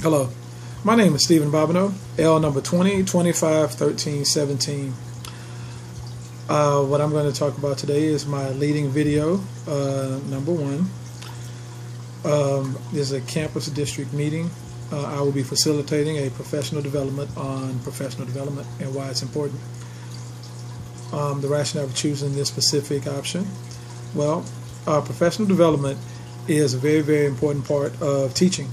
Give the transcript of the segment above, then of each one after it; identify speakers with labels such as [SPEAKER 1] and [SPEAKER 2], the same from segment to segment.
[SPEAKER 1] Hello, my name is Stephen Bobineau, L number 20 25 13 17. What I'm going to talk about today is my leading video, number one. This is a campus district meeting. I will be facilitating a professional development on professional development and why it's important. The rationale for choosing this specific option. Well, professional development is a very, very important part of teaching.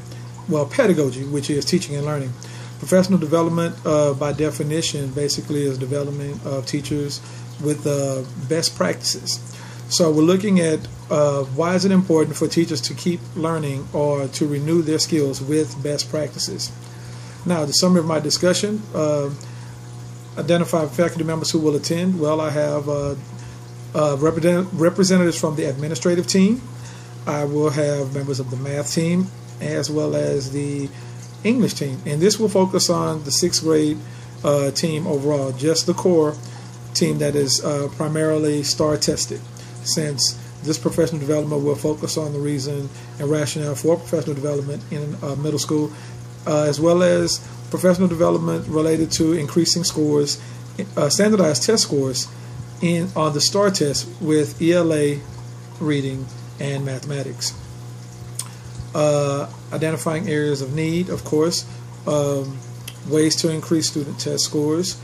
[SPEAKER 1] Well, pedagogy, which is teaching and learning. Professional development, by definition, basically is development of teachers with best practices. So we're looking at why is it important for teachers to keep learning or to renew their skills with best practices. Now, the summary of my discussion, identify faculty members who will attend. Well, I have representatives from the administrative team. I will have members of the math team as well as the English team. And this will focus on the 6th grade team overall, just the core team that is primarily STAR tested, since this professional development will focus on the reason and rationale for professional development in middle school, as well as professional development related to increasing scores, standardized test scores on the STAR test with ELA, reading, and mathematics. Identifying areas of need, of course, ways to increase student test scores,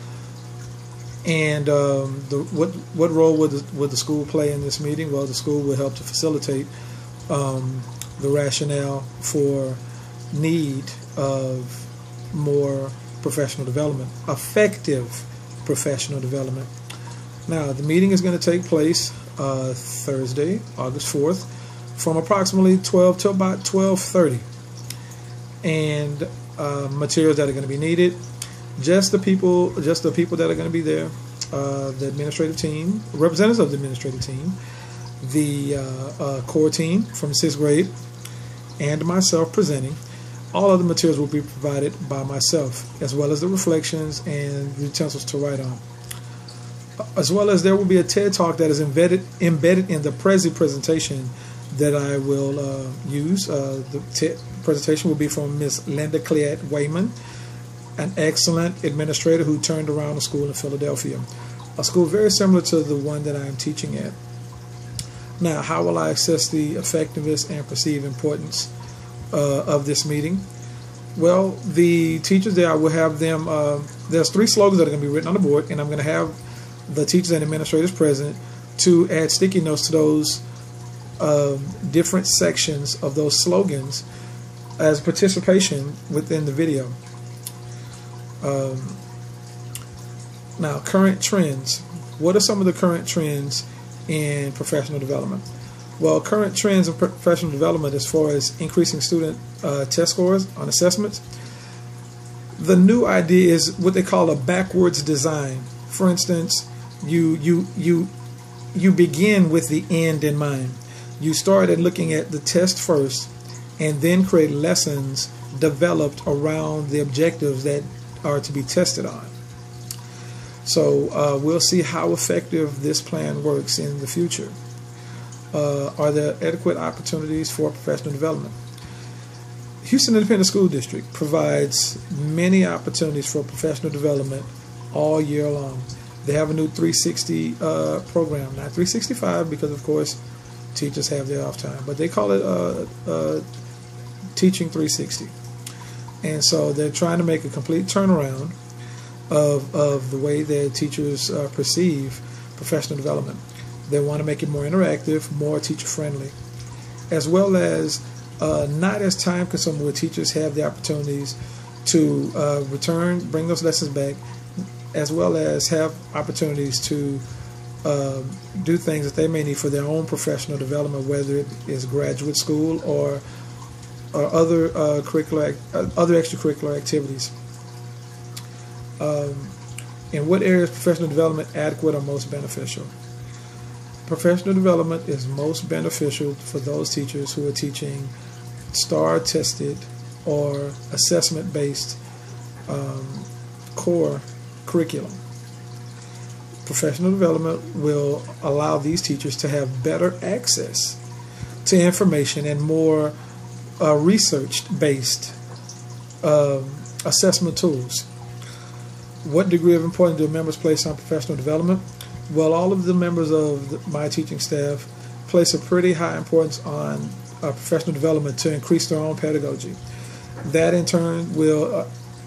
[SPEAKER 1] and what role would the school play in this meeting? Well, the school will help to facilitate the rationale for need of more professional development, effective professional development. Now, the meeting is going to take place Thursday, August 4th, from approximately 12 to about 12:30, and materials that are going to be needed. Just the people that are going to be there, the administrative team, representatives of the administrative team, the core team from 6th grade, and myself presenting. All of the materials will be provided by myself, as well as the reflections and utensils to write on. As well as there will be a TED Talk that is embedded in the Prezi presentation that I will use. The presentation will be from Ms. Linda Cleat Wayman, an excellent administrator who turned around a school in Philadelphia, a school very similar to the one that I am teaching at. Now, how will I assess the effectiveness and perceived importance of this meeting? Well, the teachers there, I will have them, there's 3 slogans that are going to be written on the board, and I'm going to have the teachers and administrators present to add sticky notes to those different sections of those slogans as participation within the video. Now, current trends. What are some of the current trends in professional development? Well, current trends in professional development as far as increasing student test scores on assessments. The new idea is what they call a backwards design. For instance, you begin with the end in mind. You start at looking at the test first and then create lessons developed around the objectives that are to be tested on. So we'll see how effective this plan works in the future. Are there adequate opportunities for professional development? Houston Independent School District provides many opportunities for professional development all year long. They have a new 360 program, not 365 because, of course, teachers have their off time, but they call it Teaching 360. And so they're trying to make a complete turnaround of the way that teachers perceive professional development. They want to make it more interactive, more teacher-friendly, as well as not as time-consuming, where teachers have the opportunities to bring those lessons back, as well as have opportunities to do things that they may need for their own professional development, whether it is graduate school or other extracurricular activities. In what areas is professional development adequate or most beneficial? Professional development is most beneficial for those teachers who are teaching STAR-tested or assessment-based core curriculum. Professional development will allow these teachers to have better access to information and more research-based assessment tools. What degree of importance do members place on professional development? Well, all of the members of my teaching staff place a pretty high importance on professional development to increase their own pedagogy. That in turn will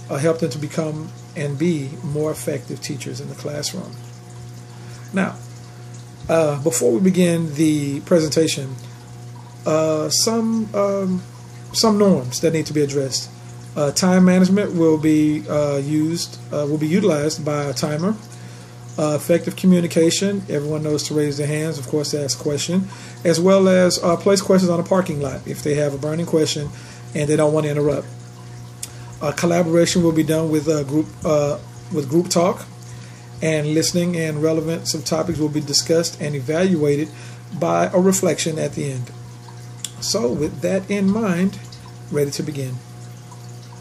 [SPEAKER 1] help them to become and be more effective teachers in the classroom. Now, before we begin the presentation, some norms that need to be addressed. Time management will be utilized by a timer. Effective communication, everyone knows to raise their hands, of course, to ask a question, as well as place questions on a parking lot if they have a burning question and they don't want to interrupt. Collaboration will be done with group talk, and listening and relevance of topics will be discussed and evaluated by a reflection at the end. So with that in mind, ready to begin.